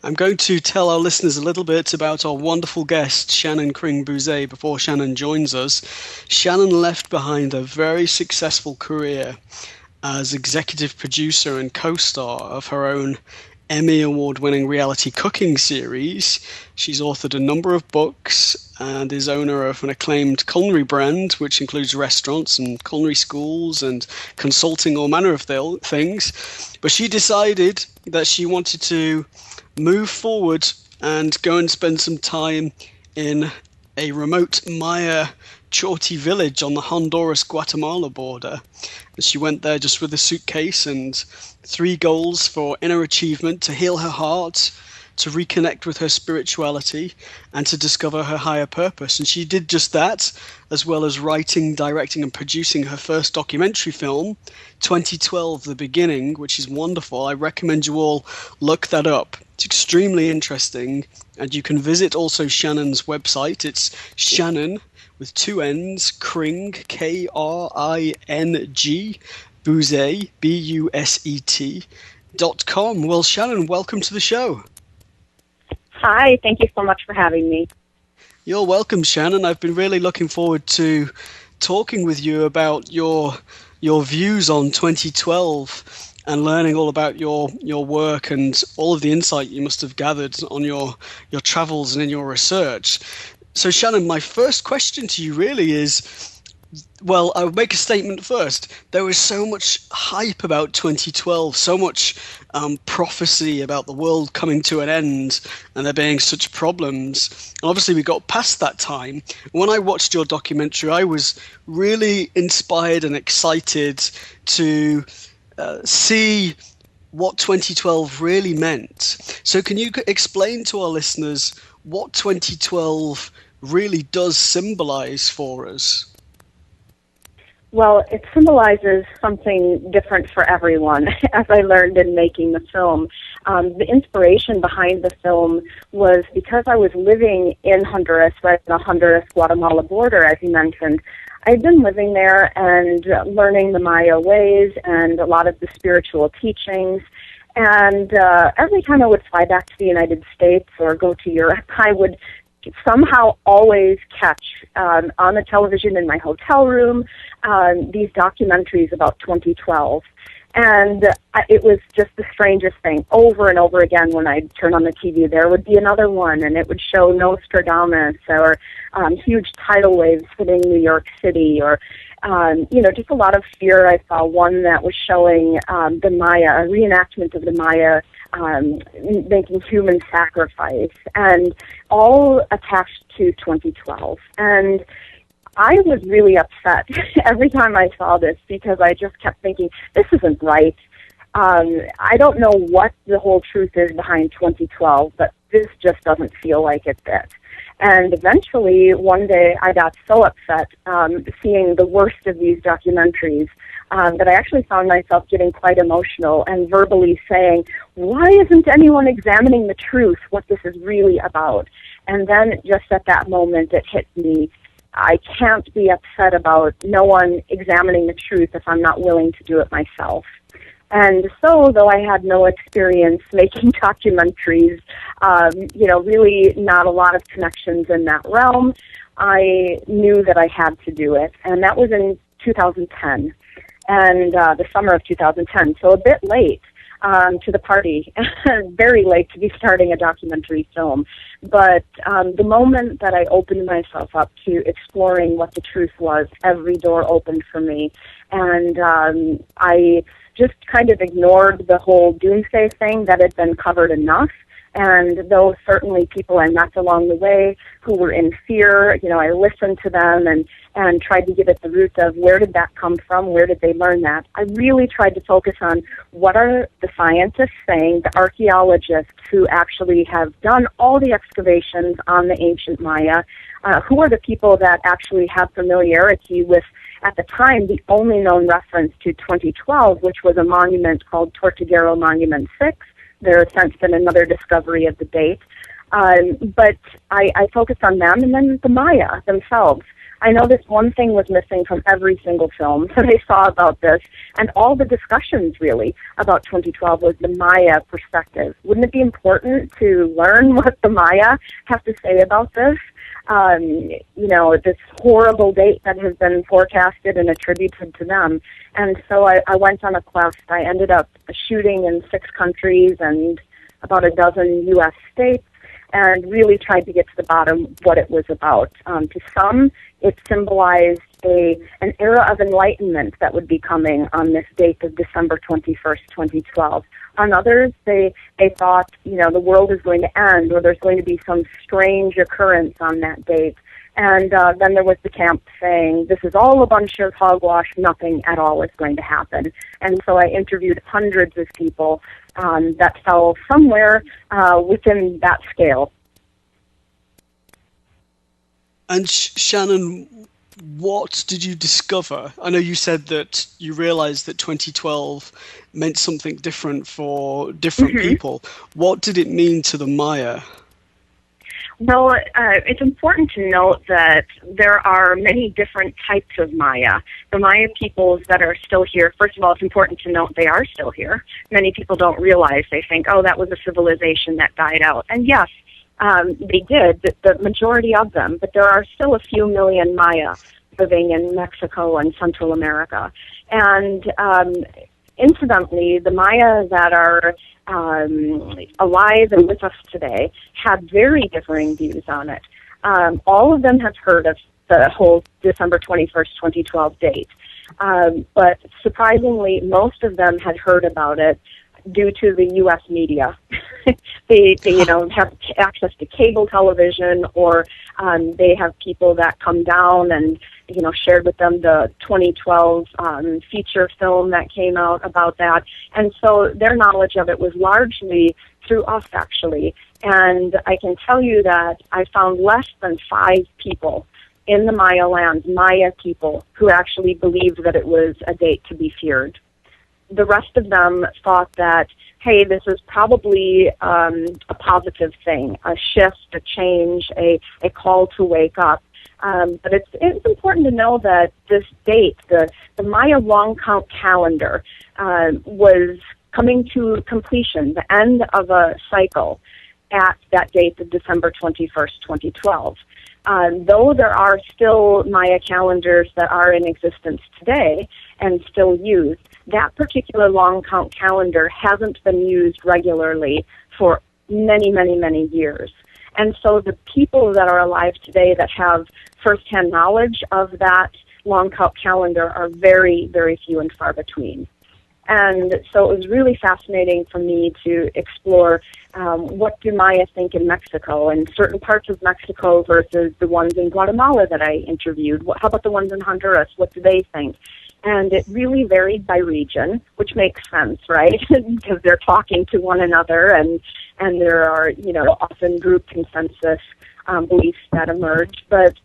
I'm going to tell our listeners a little bit about our wonderful guest, Shannon Kring Buset, before Shannon joins us. Shannon left behind a very successful career as executive producer and co-star of her own Emmy Award-winning reality cooking series. She's authored a number of books and is owner of an acclaimed culinary brand, which includes restaurants and culinary schools and consulting all manner of things. But she decided that she wanted to move forward and go and spend some time in a remote Maya Chorty village on the Honduras-Guatemala border. And she went there just with a suitcase and 3 goals for inner achievement: to heal her heart, to reconnect with her spirituality, and to discover her higher purpose. And she did just that, as well as writing, directing, and producing her first documentary film, 2012 The Beginning, which is wonderful. I recommend you all look that up. It's extremely interesting, and you can visit also Shannon's website. It's Shannon, with 2 N's, Kring, Kring, Buset, Buset.com. Well, Shannon, welcome to the show. Hi, thank you so much for having me. You're welcome, Shannon. I've been really looking forward to talking with you about your views on 2012 and learning all about your work and all of the insight you must have gathered on your travels and in your research. So, Shannon, my first question to you really is, well, I'll make a statement first. There was so much hype about 2012, so much prophecy about the world coming to an end and there being such problems. And obviously, we got past that time. When I watched your documentary, I was really inspired and excited to see what 2012 really meant. So can you explain to our listeners what 2012 really does symbolize for us? Well, it symbolizes something different for everyone, as I learned in making the film. The inspiration behind the film was because I was living in Honduras, right on the Honduras-Guatemala border, as you mentioned. I'd been living there and learning the Maya ways and a lot of the spiritual teachings. And every time I would fly back to the United States or go to Europe, I would somehow always catch on the television in my hotel room these documentaries about 2012. And it was just the strangest thing. Over and over again, when I'd turn on the TV, there would be another one, and it would show Nostradamus or huge tidal waves hitting New York City, or just a lot of fear. I saw one that was showing the Maya, a reenactment of the Maya making human sacrifice, and all attached to 2012. And I was really upset every time I saw this because I just kept thinking, this isn't right. I don't know what the whole truth is behind 2012, but this just doesn't feel like it fits. And eventually, one day, I got so upset seeing the worst of these documentaries that I actually found myself getting quite emotional and verbally saying, why isn't anyone examining the truth, what this is really about? And then just at that moment, it hit me. I can't be upset about no one examining the truth if I'm not willing to do it myself. And so, though I had no experience making documentaries, really not a lot of connections in that realm, I knew that I had to do it. And that was in 2010, and the summer of 2010, so a bit late to the party, very late to be starting a documentary film. But the moment that I opened myself up to exploring what the truth was, every door opened for me. And I just kind of ignored the whole doomsday thing that had been covered enough. And though certainly people I met along the way who were in fear, I listened to them and tried to get at the root of where did that come from, where did they learn that. I really tried to focus on what are the scientists saying, the archaeologists who actually have done all the excavations on the ancient Maya, who are the people that actually have familiarity with, at the time, the only known reference to 2012, which was a monument called Tortuguero Monument 6. There has since been another discovery of the date. But I focused on them, and then the Maya themselves. I know this one thing was missing from every single film that I saw about this, and all the discussions really about 2012 was the Maya perspective. Wouldn't it be important to learn what the Maya have to say about this? This horrible date that has been forecasted and attributed to them. And so I went on a quest. I ended up shooting in 6 countries and about a dozen U.S. states, and really tried to get to the bottom of what it was about. To some, it symbolized an era of enlightenment that would be coming on this date of December 21st, 2012. On others, they thought, the world is going to end, or there's going to be some strange occurrence on that date. And then there was the camp saying, this is all a bunch of hogwash, nothing at all is going to happen. And so I interviewed hundreds of people that fell somewhere within that scale. And Shannon, what did you discover? I know you said that you realized that 2012 meant something different for different people. What did it mean to the Maya? Well, it's important to note that there are many different types of Maya. The Maya peoples that are still here, first of all, it's important to note they are still here. Many people don't realize. They think, oh, that was a civilization that died out. And yes, they did, the majority of them, but there are still a few million Maya living in Mexico and Central America. And incidentally, the Maya that are alive and with us today had very differing views on it. All of them have heard of the whole December 21st, 2012 date. But surprisingly, most of them had heard about it due to the U.S. media. they have access to cable television, or they have people that come down and, shared with them the 2012 feature film that came out about that. And so their knowledge of it was largely through us, actually. And I can tell you that I found less than 5 people in the Maya lands, Maya people, who actually believed that it was a date to be feared. The rest of them thought that, hey, this is probably a positive thing, a shift, a change, a call to wake up. But it's important to know that this date, the Maya long count calendar, was coming to completion, the end of a cycle at that date of December 21st, 2012. Though there are still Maya calendars that are in existence today and still used, that particular long count calendar hasn't been used regularly for many, many, many years. And so the people that are alive today that have firsthand knowledge of that long count calendar are very, very few and far between. And so it was really fascinating for me to explore what do Maya think in Mexico and certain parts of Mexico versus the ones in Guatemala that I interviewed. How about the ones in Honduras? What do they think? And it really varied by region, which makes sense, right? Because they're talking to one another, and there are, often group consensus beliefs that emerge. But,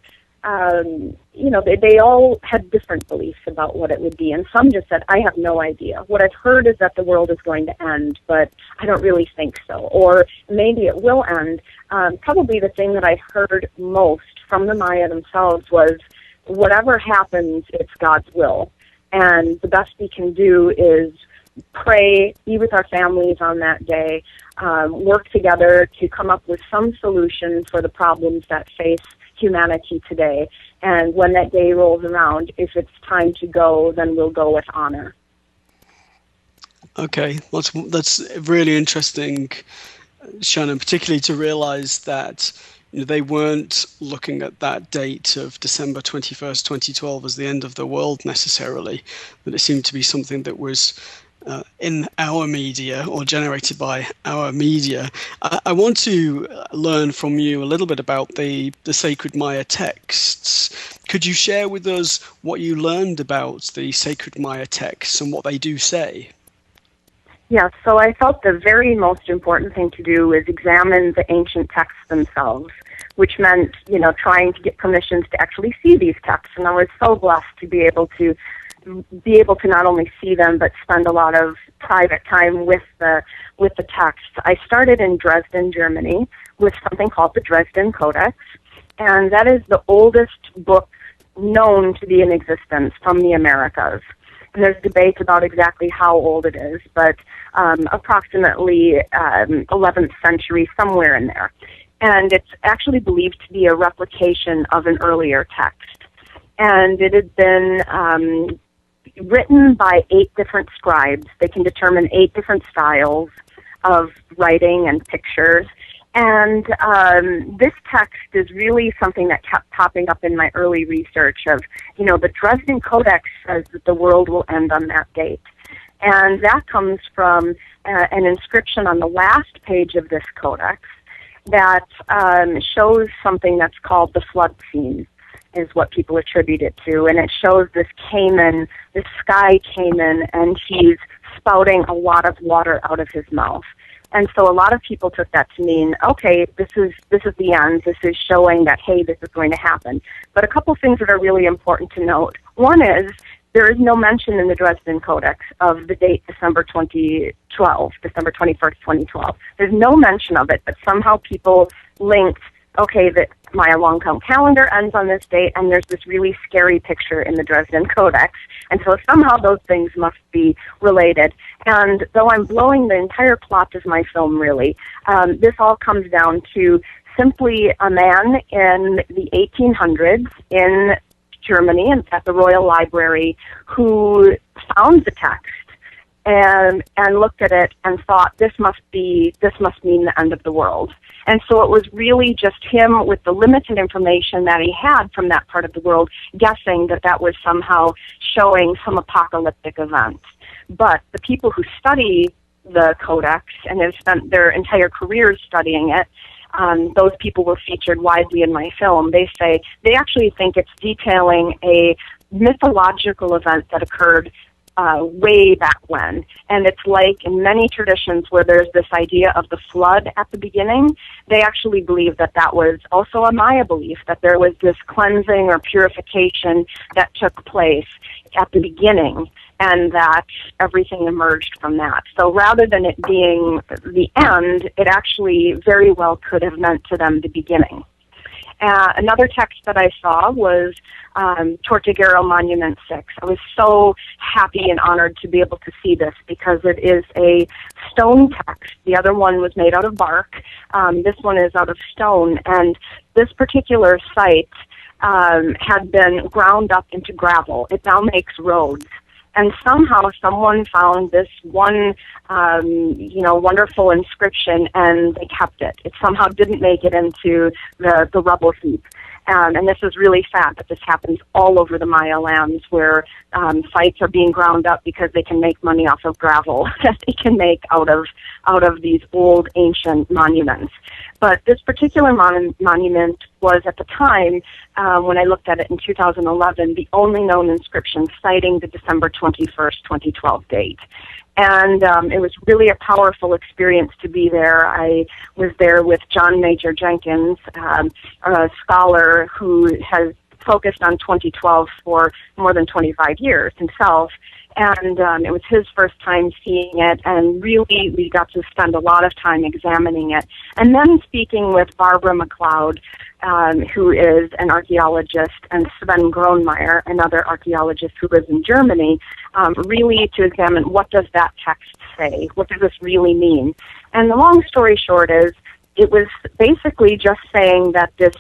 they all had different beliefs about what it would be. And some just said, I have no idea. What I've heard is that the world is going to end, but I don't really think so. Or maybe it will end. Probably the thing that I heard most from the Maya themselves was, whatever happens, it's God's will. And the best we can do is pray, be with our families on that day, work together to come up with some solution for the problems that face humanity today. And when that day rolls around, if it's time to go, then we'll go with honor. Okay, that's really interesting, Shannon, particularly to realize that they weren't looking at that date of December 21st, 2012 as the end of the world necessarily, but it seemed to be something that was in our media or generated by our media. I want to learn from you a little bit about the sacred Maya texts. Could you share with us what you learned about the sacred Maya texts and what they do say? Yeah, so I felt the very most important thing to do is examine the ancient texts themselves, which meant, trying to get permissions to actually see these texts. And I was so blessed to be able to not only see them, but spend a lot of private time with the text. I started in Dresden, Germany, with something called the Dresden Codex, and that is the oldest book known to be in existence from the Americas. And there's debate about exactly how old it is, but approximately 11th century, somewhere in there. And it's actually believed to be a replication of an earlier text. And it had been written by 8 different scribes. They can determine 8 different styles of writing and pictures. And this text is really something that kept popping up in my early research of, the Dresden Codex says that the world will end on that date. And that comes from an inscription on the last page of this codex that shows something that's called the flood scene, is what people attribute it to. And it shows this Cayman, this sky Cayman, and he's spouting a lot of water out of his mouth. And so a lot of people took that to mean, okay, this is the end. This is showing that, hey, this is going to happen. But a couple things that are really important to note. One is there is no mention in the Dresden Codex of the date December 21st, 2012. There's no mention of it, but somehow people linked, okay, that Maya long count calendar ends on this date, and there's this really scary picture in the Dresden Codex. And so somehow those things must be related. And though I'm blowing the entire plot of my film, really, this all comes down to simply a man in the 1800s in Germany and at the Royal Library who found the text and looked at it and thought, this must mean the end of the world. And so it was really just him, with the limited information that he had from that part of the world, guessing that that was somehow showing some apocalyptic event. But the people who study the Codex and have spent their entire careers studying it, those people were featured widely in my film. They say they actually think it's detailing a mythological event that occurred way back when. And it's like in many traditions where there's this idea of the flood at the beginning, they actually believe that that was also a Maya belief, that there was this cleansing or purification that took place at the beginning, and that everything emerged from that. So rather than it being the end, it actually very well could have meant to them the beginning. Another text that I saw was Tortuguero Monument 6. I was so happy and honored to be able to see this because it is a stone text. The other one was made out of bark. This one is out of stone. And this particular site had been ground up into gravel. It now makes roads. And somehow someone found this one, wonderful inscription, and they kept it. It somehow didn't make it into the rubble heap. And this is really sad that this happens all over the Maya lands, where sites are being ground up because they can make money off of gravel that they can make out of these old ancient monuments. But this particular monument was, at the time, when I looked at it in 2011, the only known inscription citing the December 21st, 2012 date. And it was really a powerful experience to be there. I was there with John Major Jenkins, a scholar who has focused on 2012 for more than 25 years himself. And it was his first time seeing it, and really we got to spend a lot of time examining it. And then speaking with Barbara McLeod, who is an archaeologist, and Sven Gronemeyer, another archaeologist who lives in Germany, really to examine what does that text say? What does this really mean? And the long story short is, it was basically just saying that this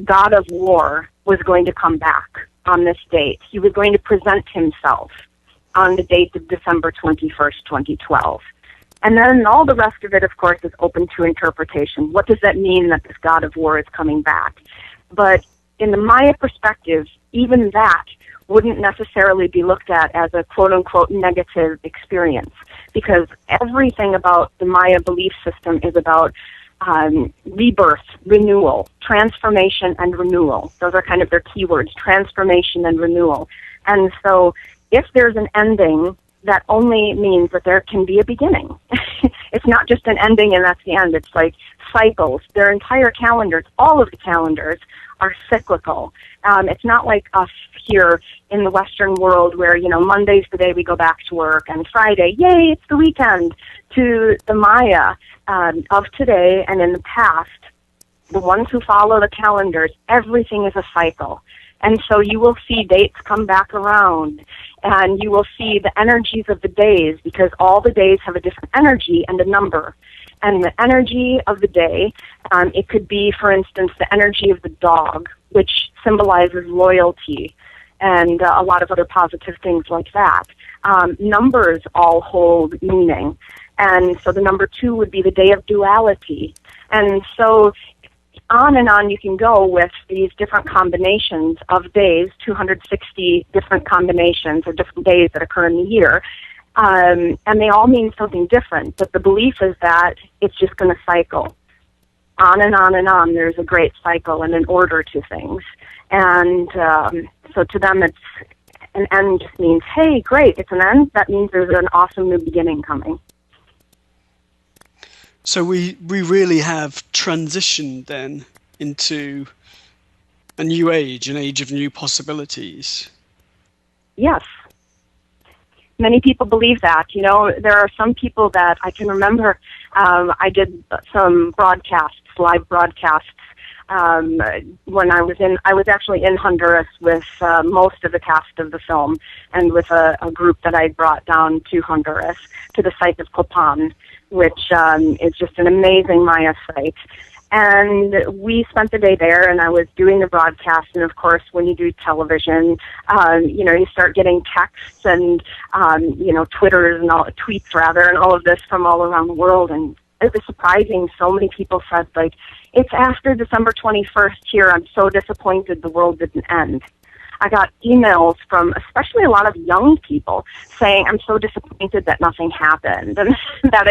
god of war was going to come back on this date. He was going to present himself on the date of December 21st, 2012. And then all the rest of it, of course, is open to interpretation. What does that mean that this god of war is coming back? But in the Maya perspective, even that wouldn't necessarily be looked at as a quote-unquote negative experience, because everything about the Maya belief system is about rebirth, renewal, transformation, and renewal. Those are kind of their keywords, transformation and renewal. And so if there's an ending, that only means that there can be a beginning. It's not just an ending and that's the end. It's like cycles. Their entire calendars, all of the calendars, are cyclical. It's not like us here in the Western world where, Monday's the day we go back to work, and Friday, yay, it's the weekend. To the Maya of today and in the past, the ones who follow the calendars, everything is a cycle. And so you will see dates come back around, and you will see the energies of the days, because all the days have a different energy and a number. And the energy of the day, it could be, for instance, the energy of the dog, which symbolizes loyalty, and a lot of other positive things like that. Numbers all hold meaning. And so the number 2 would be the day of duality. And so on and on you can go with these different combinations of days, 260 different combinations or different days that occur in the year. And they all mean something different, but the belief is that it's just going to cycle. On and on and on, there's a great cycle and an order to things. And so to them, it's an end just means, hey, great, it's an end. That means there's an awesome new beginning coming. So we really have transitioned then into a new age, an age of new possibilities. Yes. Many people believe that. You know, there are some people that I can remember. I did some broadcasts, live broadcasts, when I was actually in Honduras with most of the cast of the film, and with a group that I brought down to Honduras, to the site of Copan, which is just an amazing Maya site. And we spent the day there, and I was doing the broadcast. And of course, when you do television, you start getting texts and, Twitters and tweets rather, and all of this from all around the world. And it was surprising. So many people said, like, it's after December 21st here. I'm so disappointed the world didn't end. I got emails from especially a lot of young people saying, I'm so disappointed that nothing happened, and that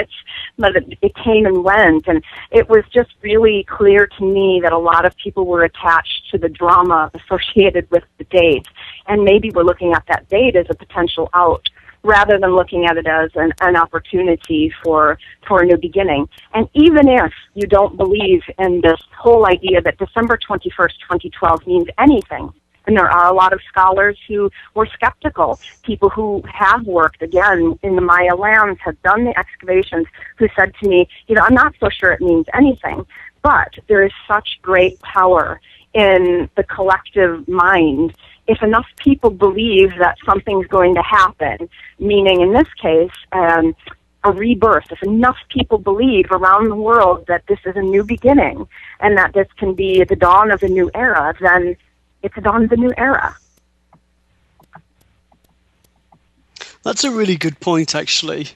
it came and went. And it was just really clear to me that a lot of people were attached to the drama associated with the date, and maybe we're looking at that date as a potential out, rather than looking at it as an opportunity for a new beginning. And even if you don't believe in this whole idea that December 21st, 2012 means anything, and there are a lot of scholars who were skeptical, people who have worked, again, in the Maya lands, have done the excavations, who said to me, I'm not so sure it means anything, but there is such great power in the collective mind. If enough people believe that something's going to happen, meaning in this case, a rebirth, if enough people believe around the world that this is a new beginning and that this can be the dawn of a new era, then it's the dawn of a new era. That's a really good point, actually.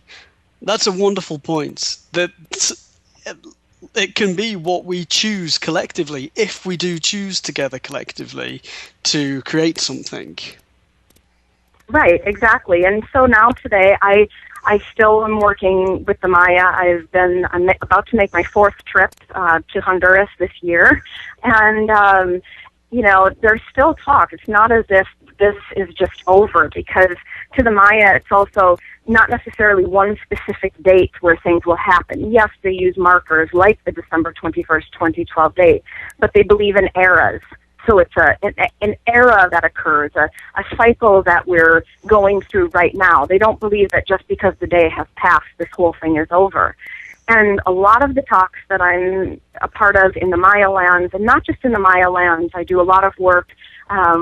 That's a wonderful point. That it can be what we choose collectively, if we do choose together collectively to create something. Right, exactly. And so now today, I still am working with the Maya. I'm about to make my 4th trip to Honduras this year, and there's still talk. It's not as if this is just over, because to the Maya, it's also not necessarily one specific date where things will happen. Yes, they use markers like the December 21st, 2012 date, but they believe in eras. So it's an era that occurs, a cycle that we're going through right now. They don't believe that just because the day has passed, this whole thing is over. And a lot of the talks that I'm a part of in the Maya lands, and not just in the Maya lands, I do a lot of work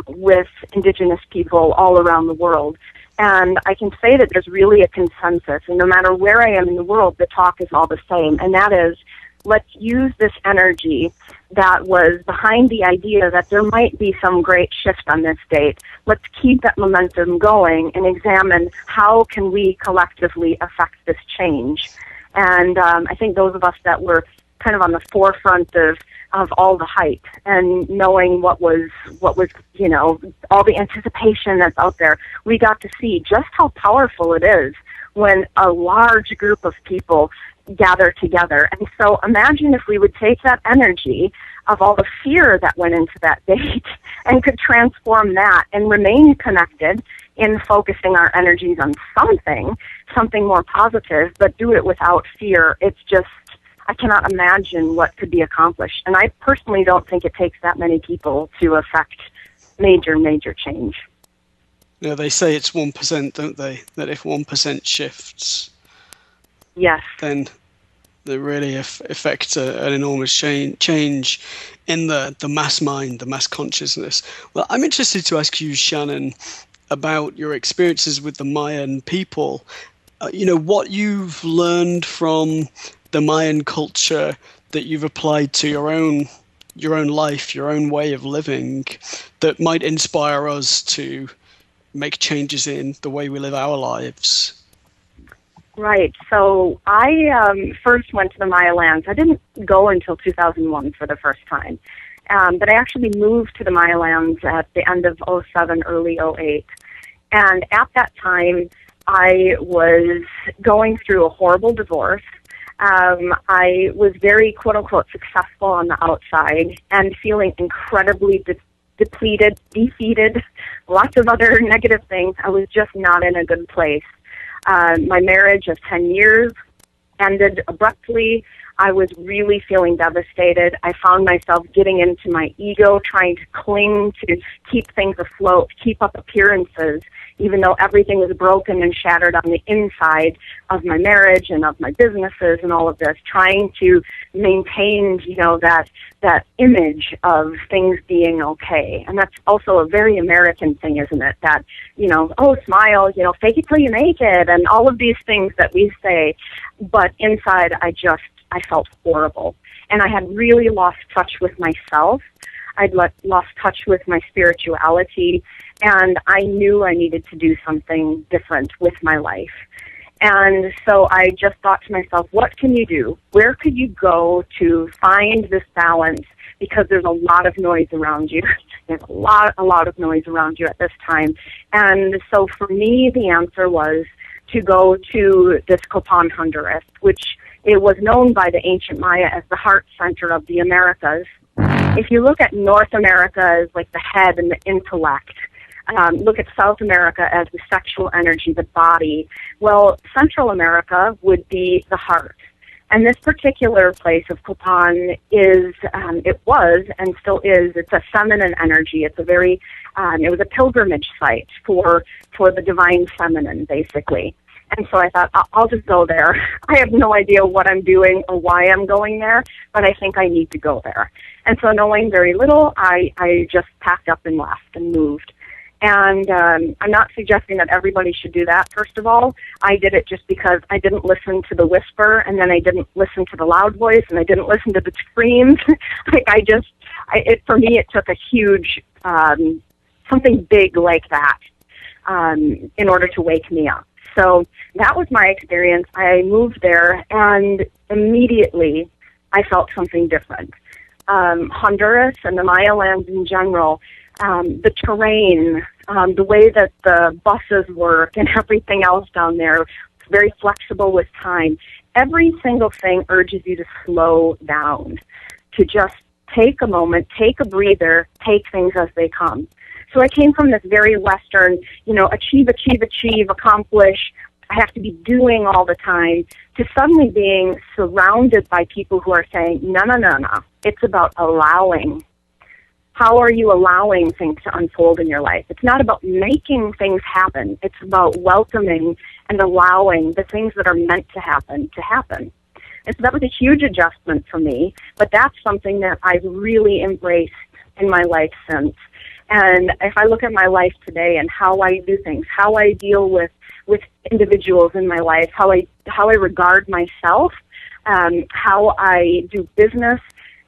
with indigenous people all around the world. And I can say that there's really a consensus, and no matter where I am in the world, the talk is all the same, and that is, let's use this energy that was behind the idea that there might be some great shift on this date. Let's keep that momentum going and examine how can we collectively affect this change. And I think those of us that were kind of on the forefront of all the hype and knowing what was, all the anticipation that's out there, we got to see just how powerful it is when a large group of people gather together. And so imagine if we would take that energy of all the fear that went into that date and could transform that and remain connected in focusing our energies on something more positive, but do it without fear. It's just, I cannot imagine what could be accomplished. And I personally don't think it takes that many people to affect major, major change. Yeah, they say it's 1%, don't they? That if 1% shifts, yes, then they really affect an enormous change in the mass mind, the mass consciousness. Well, I'm interested to ask you, Shannon, about your experiences with the Mayan people. What you've learned from the Mayan culture that you've applied to your own life, your own way of living, that might inspire us to make changes in the way we live our lives. Right. So I first went to the Maya lands. I didn't go until 2001 for the first time. But I actually moved to the Maya lands at the end of '07, early '08. And at that time, I was going through a horrible divorce. I was very, quote-unquote, successful on the outside and feeling incredibly depleted, defeated, lots of other negative things. I was just not in a good place. My marriage of 10 years ended abruptly. I was really feeling devastated. I found myself getting into my ego, trying to cling to keep things afloat, keep up appearances, even though everything was broken and shattered on the inside of my marriage and of my businesses and all of this, trying to maintain, that image of things being okay. And that's also a very American thing, isn't it? That, smile, fake it till you make it, and all of these things that we say. But inside, I felt horrible. And I had really lost touch with myself. I'd lost touch with my spirituality, and I knew I needed to do something different with my life. And so I just thought to myself, what can you do? Where could you go to find this balance? Because there's a lot of noise around you. There's a lot of noise around you at this time. And so for me, the answer was to go to this Copan, Honduras, which it was known by the ancient Maya as the heart center of the Americas. If you look at North America as like the head and the intellect, look at South America as the sexual energy, the body. Well, Central America would be the heart. And this particular place of Copan it was and still is, it's a feminine energy. It's it was a pilgrimage site for the divine feminine, basically. And so I thought, I'll just go there. I have no idea what I'm doing or why I'm going there, but I think I need to go there. And so knowing very little, I just packed up and left and moved. And I'm not suggesting that everybody should do that, first of all. I did it just because I didn't listen to the whisper, and then I didn't listen to the loud voice, and I didn't listen to the screams. For me, it took a huge, something big like that in order to wake me up. So that was my experience. I moved there, and immediately I felt something different. Honduras and the Maya lands in general, the terrain, the way that the buses work and everything else down there, it's very flexible with time. Every single thing urges you to slow down, to just take a moment, take a breather, take things as they come. So I came from this very Western, achieve, accomplish, I have to be doing all the time, to suddenly being surrounded by people who are saying, no. It's about allowing. How are you allowing things to unfold in your life? It's not about making things happen. It's about welcoming and allowing the things that are meant to happen. And so that was a huge adjustment for me, but that's something that I've really embraced in my life since. And if I look at my life today and how I do things, how I deal with individuals in my life, how I regard myself, how I do business,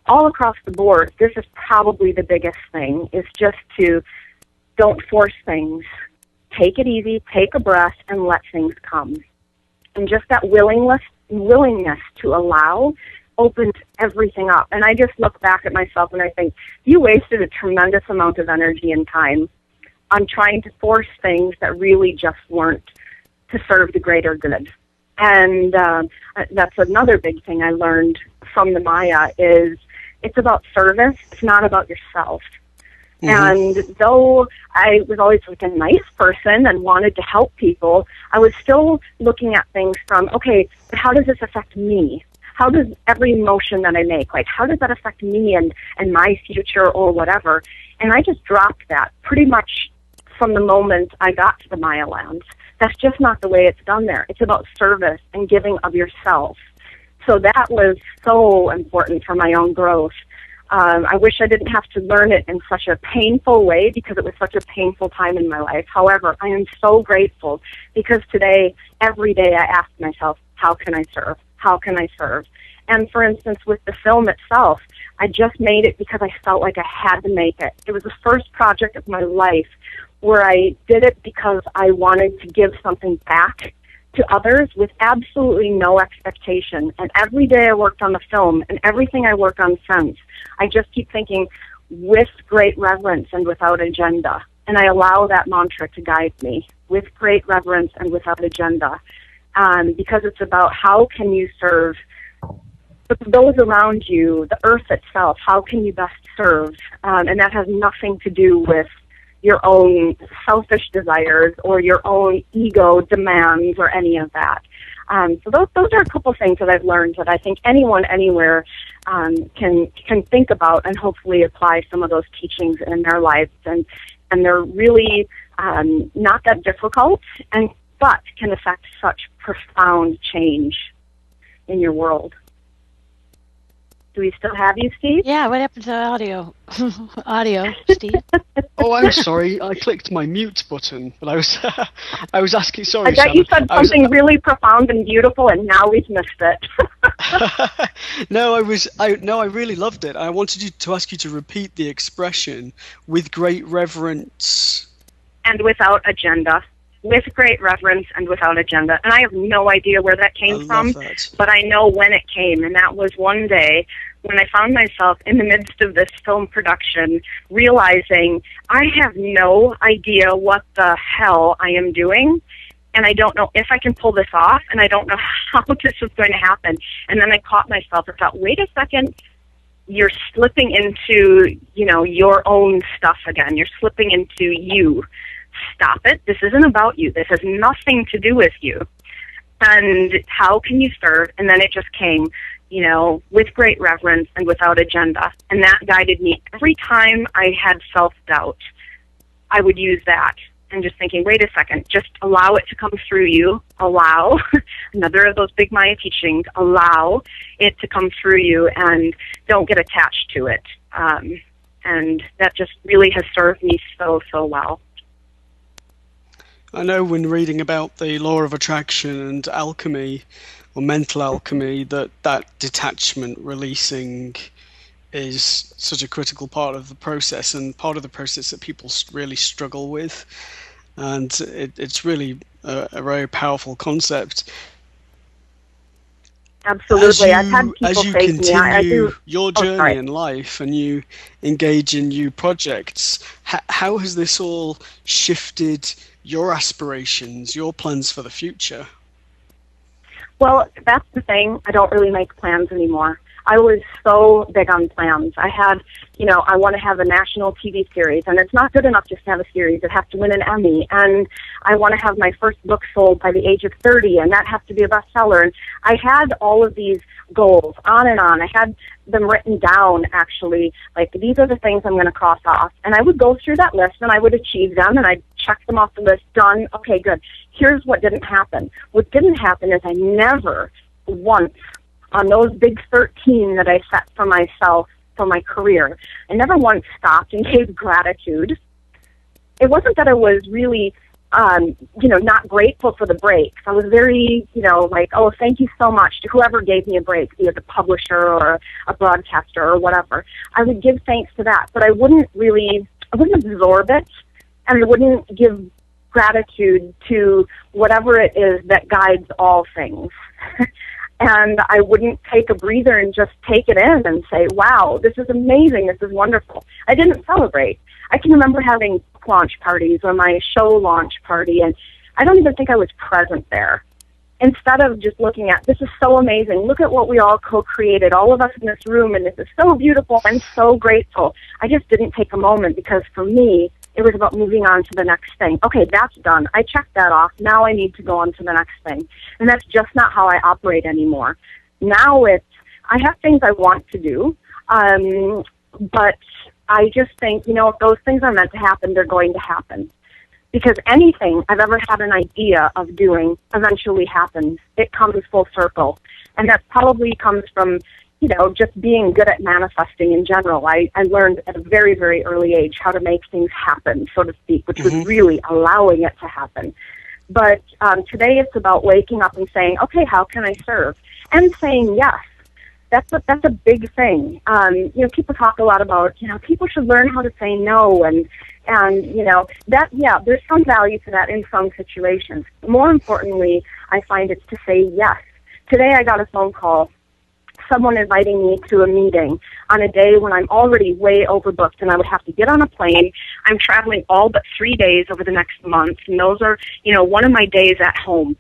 all across the board, this is probably the biggest thing, is just to don't force things. Take it easy, take a breath, and let things come. And just that willingness to allow opened everything up. And I just look back at myself and I think, you wasted a tremendous amount of energy and time on trying to force things that really just weren't to serve the greater good. And that's another big thing I learned from the Maya is it's about service. It's not about yourself. Mm-hmm. And though I was always like a nice person and wanted to help people, I was still looking at things from, okay, but how does this affect me? How does every emotion that I make, how does that affect me and my future or whatever? And I just dropped that pretty much from the moment I got to the Maya lands. That's just not the way it's done there. It's about service and giving of yourself. So that was so important for my own growth. I wish I didn't have to learn it in such a painful way because it was such a painful time in my life. However, I am so grateful because today, every day, I ask myself, how can I serve? How can I serve? And for instance, with the film itself, I just made it because I felt like I had to make it. It was the first project of my life where I did it because I wanted to give something back to others with absolutely no expectation. And every day I worked on the film, and everything I work on since, I just keep thinking with great reverence and without agenda. And I allow that mantra to guide me, with great reverence and without agenda. Because it's about how can you serve those around you, the earth itself, how can you best serve? And that has nothing to do with your own selfish desires or your own ego demands or any of that. So those are a couple things that I've learned that I think anyone, anywhere can think about and hopefully apply some of those teachings in their lives. And they're really not that difficult, but can affect such profound change in your world. Do we still have you, Steve? Yeah, what happened to the audio? Audio, Steve. Oh, I'm sorry. I clicked my mute button, but I was asking. Sorry, I bet Shannon. you said something really profound and beautiful, and now we've missed it. No, I really loved it. I wanted to ask you to repeat the expression with great reverence and without agenda. With great reverence and without agenda. And I have no idea where that came from, but I know when it came, and that was one day when I found myself in the midst of this film production, realizing I have no idea what the hell I am doing, and I don't know if I can pull this off, and I don't know how this is going to happen. And then I caught myself and thought, wait a second, you're slipping into, your own stuff again. You're slipping into you. Stop it. This isn't about you. This has nothing to do with you. And how can you serve? And then it just came, with great reverence and without agenda. And that guided me. Every time I had self-doubt, I would use that. And just thinking, wait a second, just allow it to come through you. Allow, another of those big Maya teachings, allow it to come through you and don't get attached to it. And that just really has served me so, so well. I know when reading about the law of attraction and alchemy, or mental alchemy, that detachment, releasing, is such a critical part of the process, and part of the process that people really struggle with. And it's really a very powerful concept. Absolutely. I've had people as you say continue to me, I do, your journey in life and you engage in new projects, how has this all shifted your aspirations, your plans for the future? Well, that's the thing. I don't really make plans anymore. I was so big on plans. I had, I want to have a national TV series, and it's not good enough just to have a series. It has to win an Emmy. And I want to have my first book sold by the age of 30, and that has to be a bestseller. And I had all of these goals, on and on. I had them written down, actually, like, these are the things I'm going to cross off. And I would go through that list, and I would achieve them, and I'd check them off the list, done, okay, good. Here's what didn't happen. What didn't happen is I never once, on those big 13 that I set for myself for my career, I never once stopped and gave gratitude. It wasn't that I was really, not grateful for the breaks. I was very, like, oh, thank you so much to whoever gave me a break, be it a publisher or a broadcaster or whatever. I would give thanks to that, but I wouldn't absorb it, and I wouldn't give gratitude to whatever it is that guides all things. And I wouldn't take a breather and just take it in and say, wow, this is amazing, this is wonderful. I didn't celebrate. I can remember having launch parties or my show launch party, and I don't even think I was present there. Instead of just looking at, this is so amazing, look at what we all co-created, all of us in this room, and this is so beautiful, I'm so grateful. I just didn't take a moment because for me, it was about moving on to the next thing. Okay, that's done. I checked that off. Now I need to go on to the next thing. And that's just not how I operate anymore. Now I have things I want to do, but I just think, if those things are meant to happen, they're going to happen. Because anything I've ever had an idea of doing eventually happens. It comes full circle. And that probably comes from, just being good at manifesting in general. I learned at a very, very early age how to make things happen, so to speak, which was really allowing it to happen. But today it's about waking up and saying, okay, how can I serve? And saying yes. That's a big thing. People talk a lot about, people should learn how to say no, and there's some value to that in some situations. More importantly, I find it's to say yes. Today I got a phone call, someone inviting me to a meeting on a day when I'm already way overbooked and I would have to get on a plane. I'm traveling all but 3 days over the next month, and those are, one of my days at home.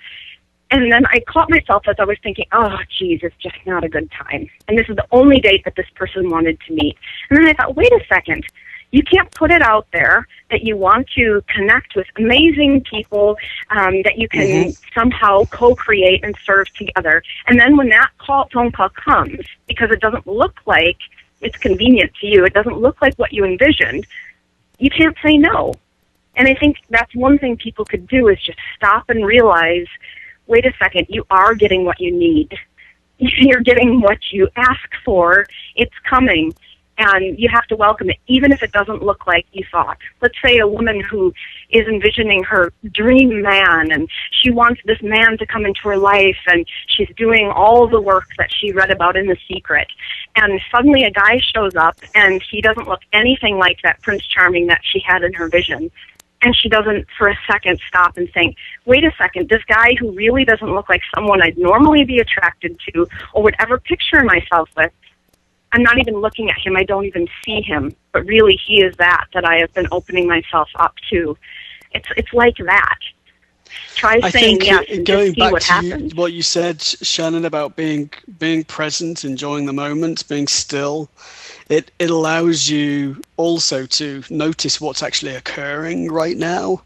And then I caught myself as I was thinking, oh, geez, it's just not a good time. And this is the only date that this person wanted to meet. And then I thought, wait a second. You can't put it out there that you want to connect with amazing people, that you can somehow co-create and serve together. And then when that phone call comes, because it doesn't look like it's convenient to you, it doesn't look like what you envisioned, you can't say no. And I think that's one thing people could do, is just stop and realize, wait a second, you are getting what you need. You're getting what you ask for. It's coming. And you have to welcome it, even if it doesn't look like you thought. Let's say a woman who is envisioning her dream man, and she wants this man to come into her life, and she's doing all the work that she read about in The Secret. And suddenly a guy shows up, and he doesn't look anything like that Prince Charming that she had in her vision. And she doesn't for a second stop and think, wait a second, this guy who really doesn't look like someone I'd normally be attracted to or would ever picture myself with, I'm not even looking at him. I don't even see him. But really, he is that I have been opening myself up to. It's like that. Try saying yes and just see what happens. What you said, Shannon, about being present, enjoying the moment, being still, it allows you also to notice what's actually occurring right now,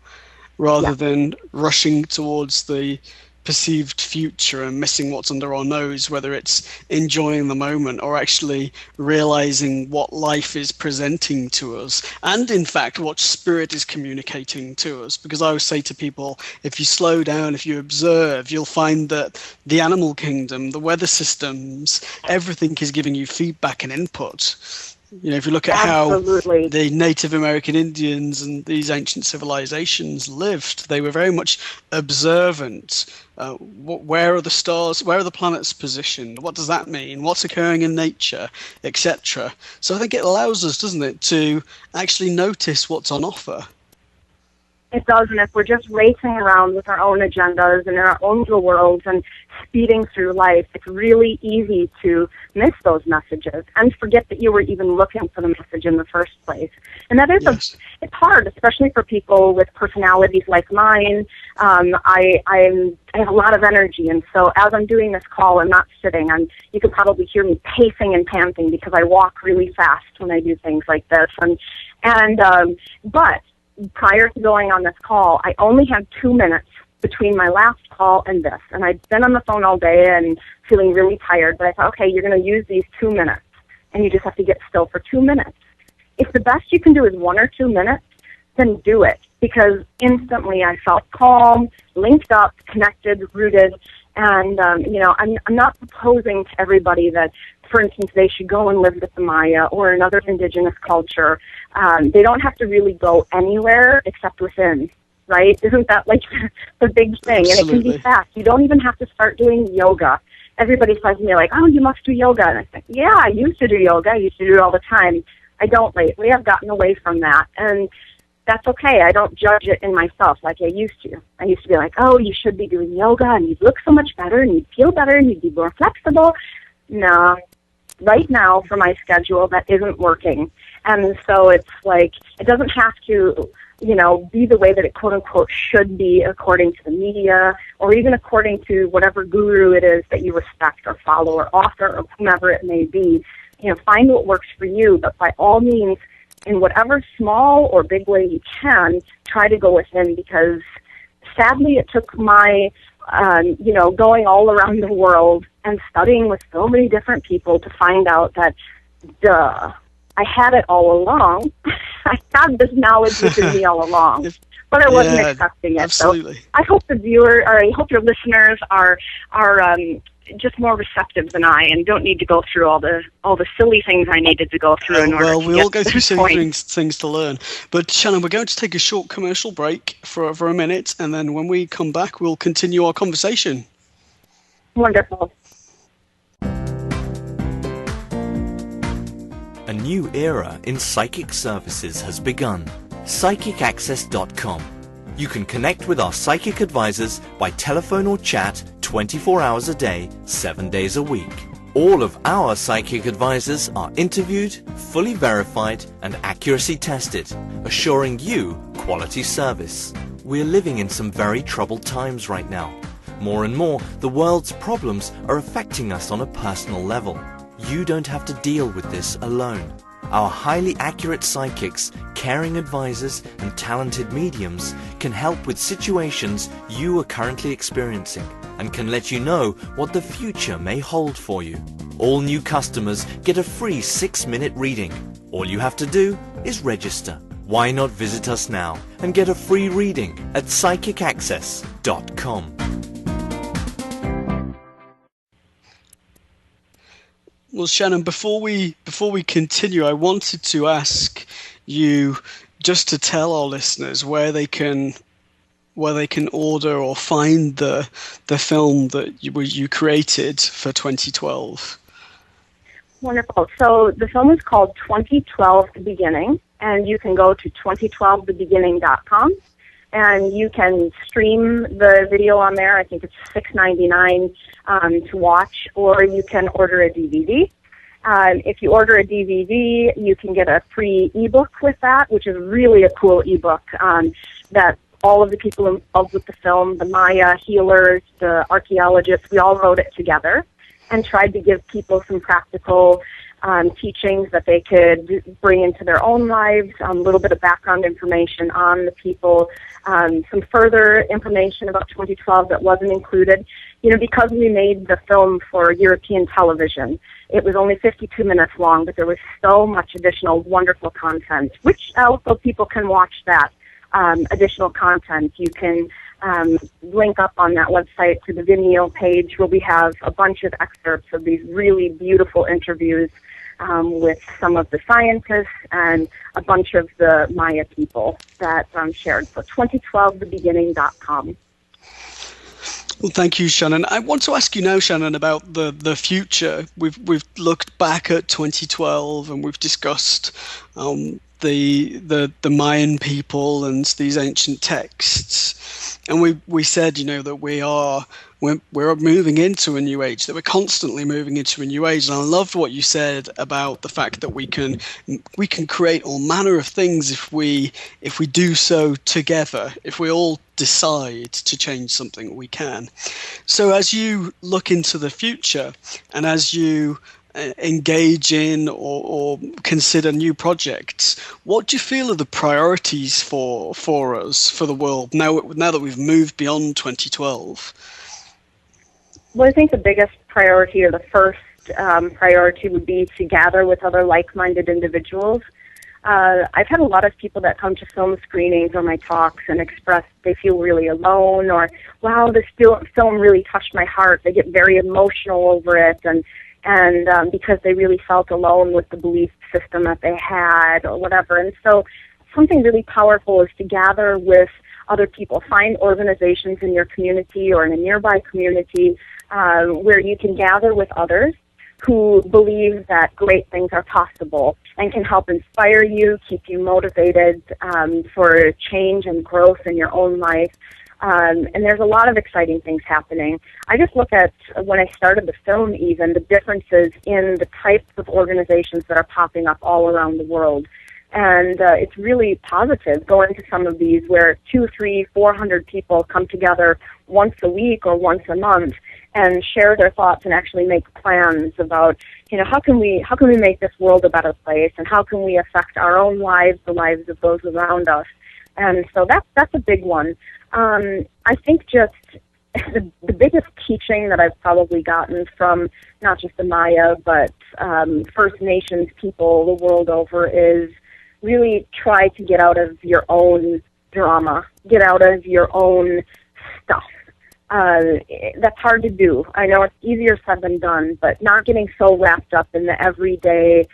rather than rushing towards the perceived future and missing what's under our nose, whether it's enjoying the moment or actually realizing what life is presenting to us, and in fact what spirit is communicating to us. Because I always say to people, if you slow down, if you observe, you'll find that the animal kingdom, the weather systems, everything is giving you feedback and input. If you look at how the Native American Indians and these ancient civilizations lived, they were very much observant. Where are the stars? Where are the planets positioned? What does that mean? What's occurring in nature, etc. So I think it allows us, doesn't it, to actually notice what's on offer. It does, and if we're just racing around with our own agendas and in our own little worlds and speeding through life, it's really easy to miss those messages and forget that you were even looking for the message in the first place. And that is it's hard, especially for people with personalities like mine. I have a lot of energy, and so as I'm doing this call, I'm not sitting. You can probably hear me pacing and panting because I walk really fast when I do things like this. But prior to going on this call, I only had 2 minutes between my last call and this. And I'd been on the phone all day and feeling really tired, but I thought, okay, you're going to use these 2 minutes, and you just have to get still for 2 minutes. If the best you can do is 1 or 2 minutes, then do it, because instantly I felt calm, linked up, connected, rooted, and, I'm not proposing to everybody that, for instance, they should go and live with the Maya or another indigenous culture. They don't have to really go anywhere except within, right? Isn't that like the big thing? Absolutely. And it can be fast. You don't even have to start doing yoga. Everybody says to me, like, oh, you must do yoga. And I think, yeah, I used to do yoga. I used to do it all the time. I don't lately. I've gotten away from that. And that's okay. I don't judge it in myself like I used to. I used to be like, oh, you should be doing yoga, and you'd look so much better, and you'd feel better, and you'd be more flexible. No. Right now, for my schedule, that isn't working. And so it's like, it doesn't have to, be the way that it quote-unquote should be according to the media, or even according to whatever guru it is that you respect or follow or author or whomever it may be. Find what works for you, but by all means, in whatever small or big way you can, try to go within, because sadly it took my, going all around the world and studying with so many different people to find out that, I had it all along. I had this knowledge within me all along, but I wasn't expecting it. Absolutely. So I hope the viewer, or I hope your listeners are just more receptive than I, and don't need to go through all the silly things I needed to go through in order to we all go through silly things to learn. But Shannon, we're going to take a short commercial break for a minute, and then when we come back, we'll continue our conversation. Wonderful. A new era in psychic services has begun. PsychicAccess.com. You can connect with our psychic advisors by telephone or chat 24 hours a day, 7 days a week. All of our psychic advisors are interviewed, fully verified, and accuracy tested, assuring you quality service. We're living in some very troubled times right now. More and more, the world's problems are affecting us on a personal level. You don't have to deal with this alone. Our highly accurate psychics, caring advisors, and talented mediums can help with situations you are currently experiencing and can let you know what the future may hold for you. All new customers get a free 6-minute reading. All you have to do is register. Why not visit us now and get a free reading at PsychicAccess.com. Well, Shannon, before we continue, I wanted to ask you just to tell our listeners where they can order or find the film that you created for 2012. Wonderful. So the film is called 2012 The Beginning, and you can go to 2012thebeginning.com, and you can stream the video on there. I think it's $6.99 to watch, or you can order a DVD. If you order a DVD, you can get a free ebook with that, which is really a cool ebook that all of the people involved with the film, the Maya healers, the archaeologists, we all wrote it together and tried to give people some practical teachings that they could bring into their own lives, a little bit of background information on the people, some further information about 2012 that wasn't included. You know, because we made the film for European television, it was only 52 minutes long, but there was so much additional wonderful content, which also people can watch that additional content. You can link up on that website to the Vimeo page where we have a bunch of excerpts of these really beautiful interviews with some of the scientists and a bunch of the Maya people that shared. So 2012thebeginning.com. Well, thank you, Shannon. I want to ask you now, Shannon, about the future. We've looked back at 2012 and we've discussed the Mayan people and these ancient texts, and we said, you know, that we're moving into a new age, that we're constantly moving into a new age. And I loved what you said about the fact that we can create all manner of things if we do so together. If we all decide to change something, we can. So as you look into the future and as you engage in or consider new projects, what do you feel are the priorities for us, for the world, now that we've moved beyond 2012? Well, I think the biggest priority, or the first priority, would be to gather with other like-minded individuals. I've had a lot of people that come to film screenings or my talks and express they feel really alone, or, wow, this film really touched my heart. They get very emotional over it, and because they really felt alone with the belief system that they had or whatever. And so something really powerful is to gather with other people. Find organizations in your community or in a nearby community where you can gather with others who believe that great things are possible and can help inspire you, keep you motivated for change and growth in your own life. And there's a lot of exciting things happening. I just look at, when I started the film even, the differences in the types of organizations that are popping up all around the world. And it's really positive going to some of these where 200, 300, 400 people come together once a week or once a month and share their thoughts and actually make plans about, you know, how can we make this world a better place, and how can we affect our own lives, the lives of those around us. And so that's a big one. I think just the biggest teaching that I've probably gotten from not just the Maya, but First Nations people the world over is really try to get out of your own drama, get out of your own stuff. That's hard to do. I know it's easier said than done, but not getting so wrapped up in the everyday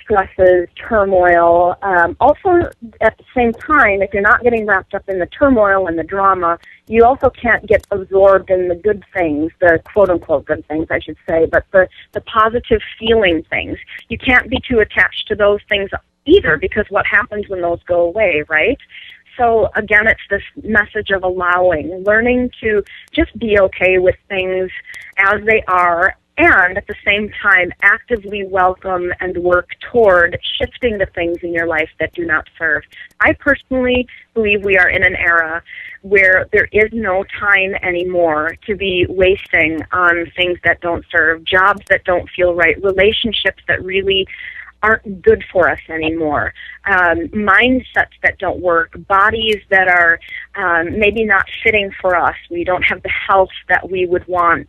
stresses, turmoil. Also, at the same time, if you're not getting wrapped up in the turmoil and the drama, you also can't get absorbed in the good things, the quote-unquote good things, I should say, but the positive feeling things. You can't be too attached to those things either, because what happens when those go away, right? So, again, it's this message of allowing, learning to just be okay with things as they are, and at the same time actively welcome and work toward shifting the things in your life that do not serve. I personally believe we are in an era where there is no time anymore to be wasting on things that don't serve, jobs that don't feel right, relationships that really aren't good for us anymore, mindsets that don't work, bodies that are maybe not fitting for us. We don't have the health that we would want.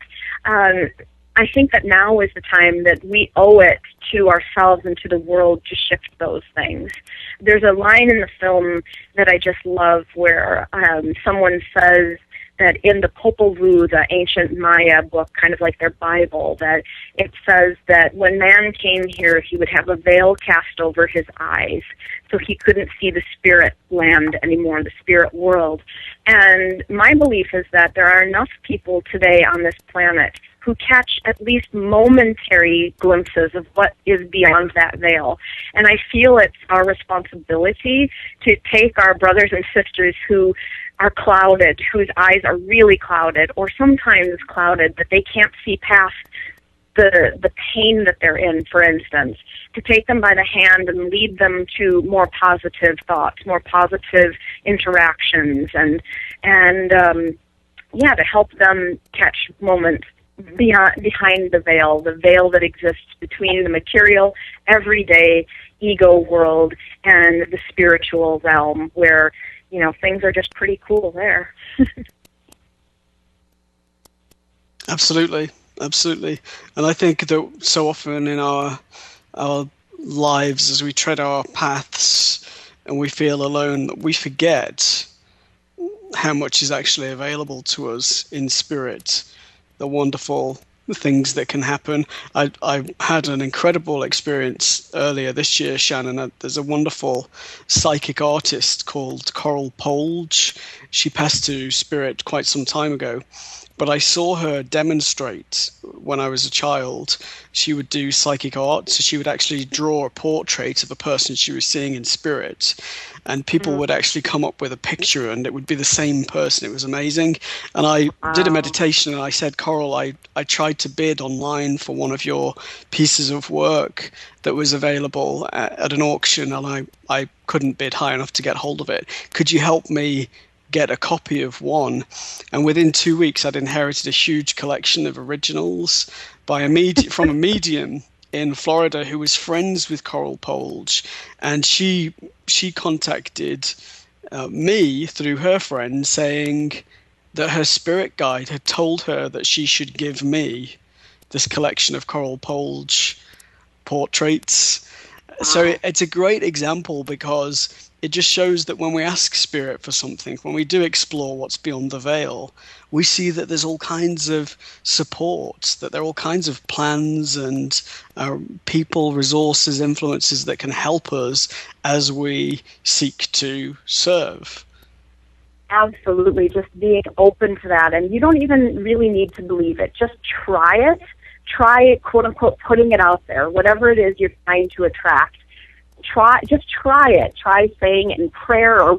I think that now is the time that we owe it to ourselves and to the world to shift those things. There's a line in the film that I just love where someone says that in the Popol Vuh, the ancient Maya book, kind of like their Bible, that it says that when man came here, he would have a veil cast over his eyes, so he couldn't see the spirit land anymore, the spirit world. And my belief is that there are enough people today on this planet who catch at least momentary glimpses of what is beyond that veil. And I feel it's our responsibility to take our brothers and sisters who are clouded, whose eyes are really clouded, or sometimes clouded, that they can't see past the pain that they're in, for instance, to take them by the hand and lead them to more positive thoughts, more positive interactions, and to help them catch moments behind the veil that exists between the material, everyday ego world and the spiritual realm, where, you know, things are just pretty cool there. Absolutely. And I think that so often in our lives, as we tread our paths and we feel alone, that we forget how much is actually available to us in spirit, the wonderful things that can happen. I had an incredible experience earlier this year, Shannon. There's a wonderful psychic artist called Coral Polge. She passed to spirit quite some time ago, but I saw her demonstrate when I was a child. She would do psychic art, so she would actually draw a portrait of a person she was seeing in spirit, and people would actually come up with a picture and it would be the same person. It was amazing. And I did a meditation and I said, Coral, I tried to bid online for one of your pieces of work that was available at an auction, and I couldn't bid high enough to get hold of it. Could you help me get a copy of one? And within 2 weeks, I'd inherited a huge collection of originals by from a medium in Florida who was friends with Coral Polge, and she contacted me through her friend, saying that her spirit guide had told her that she should give me this collection of Coral Polge portraits. So it's a great example, because it just shows that when we ask spirit for something, when we do explore what's beyond the veil, we see that there's all kinds of support, that there are all kinds of plans and people, resources, influences that can help us as we seek to serve. Absolutely, just being open to that. And you don't even really need to believe it. Just try it. Try, quote unquote, putting it out there, whatever it is you're trying to attract. Just try it. Try saying it in prayer or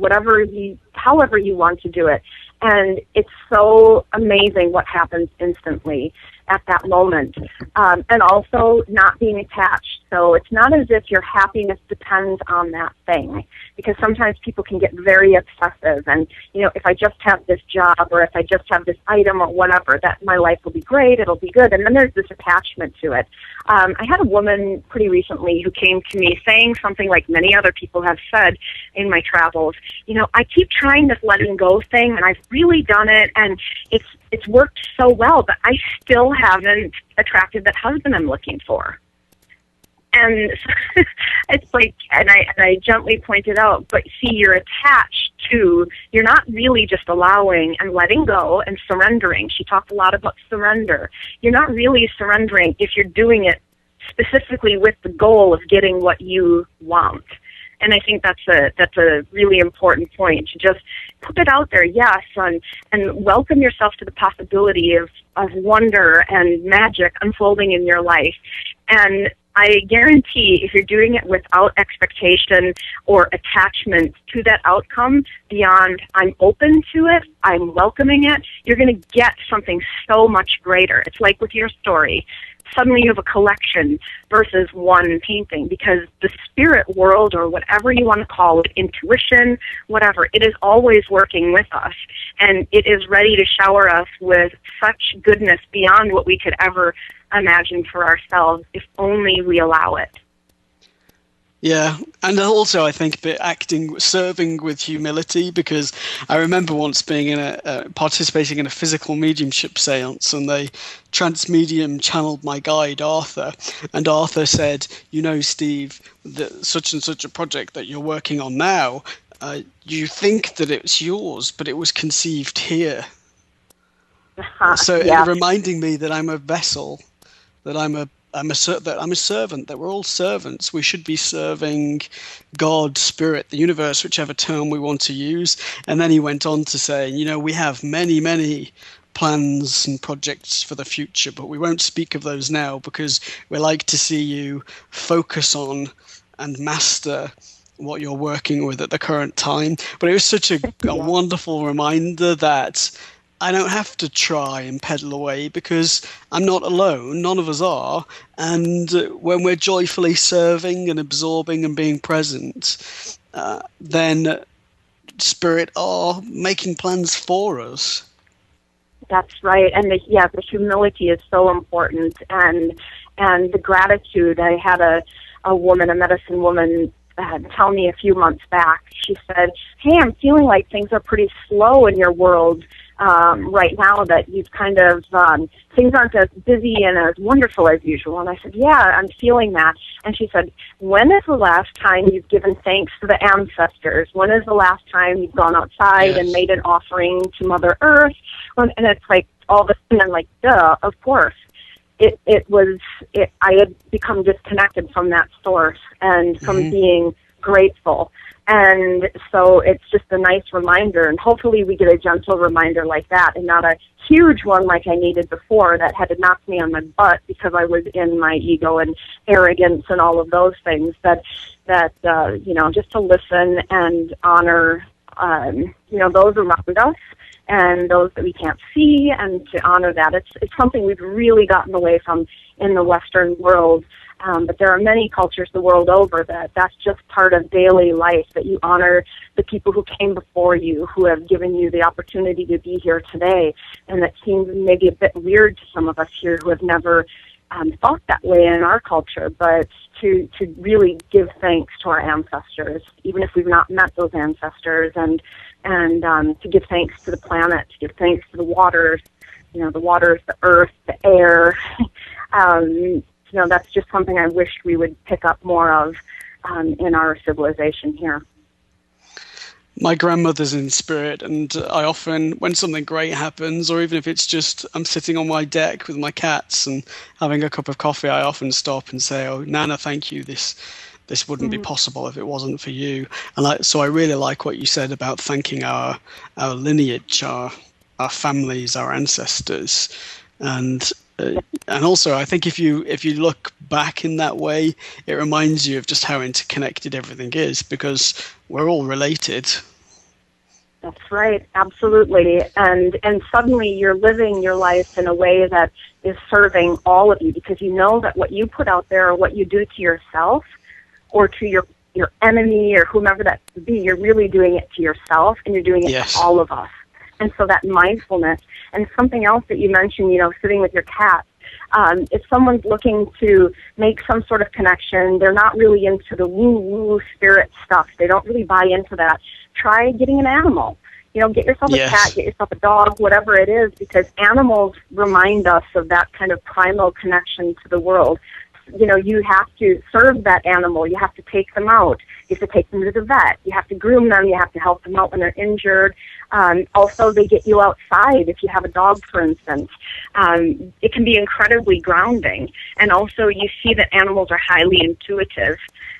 however you want to do it. And it's so amazing what happens instantly at that moment. And also not being attached. So it's not as if your happiness depends on that thing, because sometimes people can get very obsessive and, you know, if I just have this job or if I just have this item or whatever, that my life will be great, it'll be good. And then there's this attachment to it. I had a woman pretty recently who came to me saying something like many other people have said in my travels. You know, I keep trying this letting go thing, and I've really done it, and it's worked so well, but I still haven't attracted that husband I'm looking for. And it's like, and I gently pointed out, but see, you're attached to, you're not really just allowing and letting go and surrendering. She talked a lot about surrender. You're not really surrendering if you're doing it specifically with the goal of getting what you want. And I think that's a really important point, to just put it out there, yes, and welcome yourself to the possibility of wonder and magic unfolding in your life. And I guarantee if you're doing it without expectation or attachment to that outcome beyond I'm open to it, I'm welcoming it, you're going to get something so much greater. It's like with your story. Suddenly you have a collection versus one painting, because the spirit world, or whatever you want to call it, intuition, whatever, it is always working with us, and it is ready to shower us with such goodness beyond what we could ever imagine for ourselves, if only we allow it. Yeah, and also I think serving with humility, because I remember once being participating in a physical mediumship seance, and the trans-medium channeled my guide Arthur, and Arthur said, Steve, that such and such a project that you're working on now, you think that it's yours, but it was conceived here. So yeah. reminding me that I'm a vessel, that I'm a servant, that we're all servants. We should be serving God, Spirit, the universe, whichever term we want to use. And then he went on to say, we have many, many plans and projects for the future, but we won't speak of those now, because we like to see you focus on and master what you're working with at the current time. But it was such a wonderful reminder that I don't have to try and pedal away, because I'm not alone. None of us are. And when we're joyfully serving and absorbing and being present, then Spirit are making plans for us. That's right. And the humility is so important. And the gratitude. I had a woman, a medicine woman, tell me a few months back. She said, "Hey, I'm feeling like things are pretty slow in your world right now, that you've kind of, things aren't as busy and as wonderful as usual." And I said, "Yeah, I'm feeling that." And she said, "When is the last time you've given thanks to the ancestors? When is the last time you've gone outside and made an offering to Mother Earth?" And it's like, all of a sudden I'm like, duh, of course. I had become disconnected from that source and from being grateful. And so it's just a nice reminder, and hopefully we get a gentle reminder like that, and not a huge one like I needed before that had to knock me on my butt because I was in my ego and arrogance and all of those things. That just to listen and honor, those around us and those that we can't see, and to honor that. It's something we've really gotten away from in the Western world. But there are many cultures the world over that's just part of daily life, that you honor the people who came before you, who have given you the opportunity to be here today. And that seems maybe a bit weird to some of us here who have never thought that way in our culture, but to really give thanks to our ancestors, even if we've not met those ancestors, and to give thanks to the planet, to give thanks to the waters, the earth, the air. That's just something I wish we would pick up more of in our civilization here. My grandmother's in spirit, and I often, when something great happens, or even if it's just I'm sitting on my deck with my cats and having a cup of coffee, I often stop and say, "Oh, Nana, thank you. This wouldn't be possible if it wasn't for you." And so I really like what you said about thanking our lineage, our families, our ancestors, and also I think if you look back in that way, it reminds you of just how interconnected everything is, because we're all related. That's right, absolutely. And suddenly you're living your life in a way that is serving all of you, because you know that what you put out there, or what you do to yourself or to your enemy or whomever that be, you're really doing it to yourself, and you're doing it to all of us. And so that mindfulness, and something else that you mentioned, sitting with your cat, if someone's looking to make some sort of connection, they're not really into the woo-woo spirit stuff, they don't really buy into that, try getting an animal. Get yourself a Yes. cat, get yourself a dog, whatever it is, because animals remind us of that kind of primal connection to the world. You have to serve that animal. You have to take them out. You have to take them to the vet. You have to groom them. You have to help them out when they're injured. Also, they get you outside if you have a dog, for instance. It can be incredibly grounding. And also, you see that animals are highly intuitive.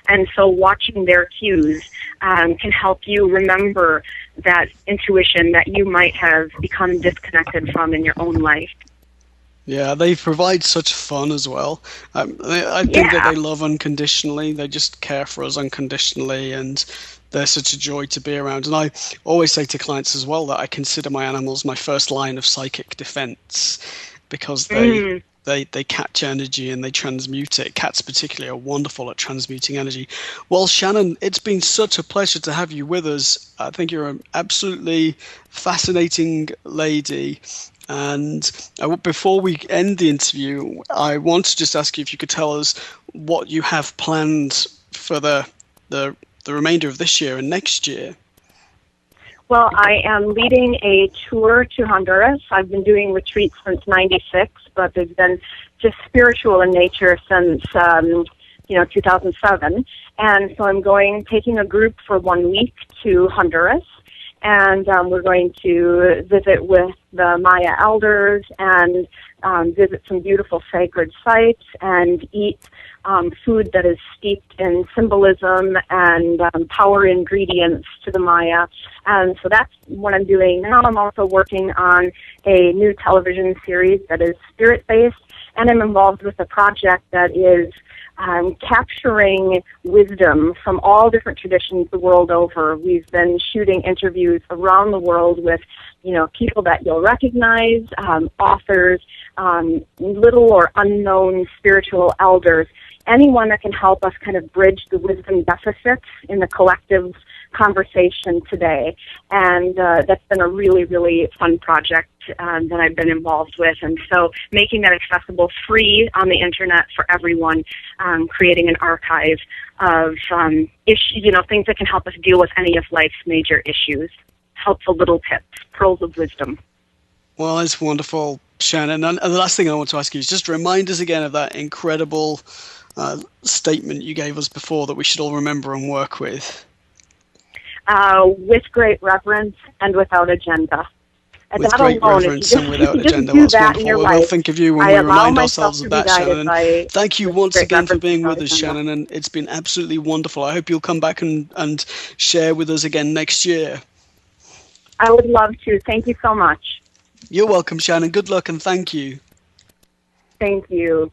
And so watching their cues can help you remember that intuition that you might have become disconnected from in your own life. Yeah, they provide such fun as well. I think that they love unconditionally. They just care for us unconditionally, and they're such a joy to be around. And I always say to clients as well that I consider my animals my first line of psychic defense, because they catch energy and they transmute it. Cats particularly are wonderful at transmuting energy. Well, Shannon, it's been such a pleasure to have you with us. I think you're an absolutely fascinating lady. And before we end the interview, I want to just ask you if you could tell us what you have planned for the remainder of this year and next year. Well, I am leading a tour to Honduras. I've been doing retreats since '96, but they've been just spiritual in nature since 2007. And so I'm taking a group for 1 week to Honduras. And we're going to visit with the Maya elders and visit some beautiful sacred sites and eat food that is steeped in symbolism and power ingredients to the Maya. And so that's what I'm doing now. I'm also working on a new television series that is spirit-based, and I'm involved with a project that is capturing wisdom from all different traditions the world over. We've been shooting interviews around the world with, people that you'll recognize, authors, little or unknown spiritual elders, anyone that can help us kind of bridge the wisdom deficits in the collective conversation today. And that's been a really, really fun project that I've been involved with. And so making that accessible free on the internet for everyone, creating an archive of things that can help us deal with any of life's major issues. Helpful little tips, pearls of wisdom. Well, it's wonderful, Shannon. And the last thing I want to ask you is just remind us again of that incredible statement you gave us before that we should all remember and work with. With great reverence and without agenda. And with that great alone, reverence and without agenda. Do That's that in your wonderful. We'll life. think of you when I we allow remind myself ourselves to of be that, guided Shannon. Thank you once great again for reverence being and with us, without Shannon, and it's been absolutely wonderful. I hope you'll come back and share with us again next year. I would love to. Thank you so much. You're welcome, Shannon. Good luck and thank you. Thank you.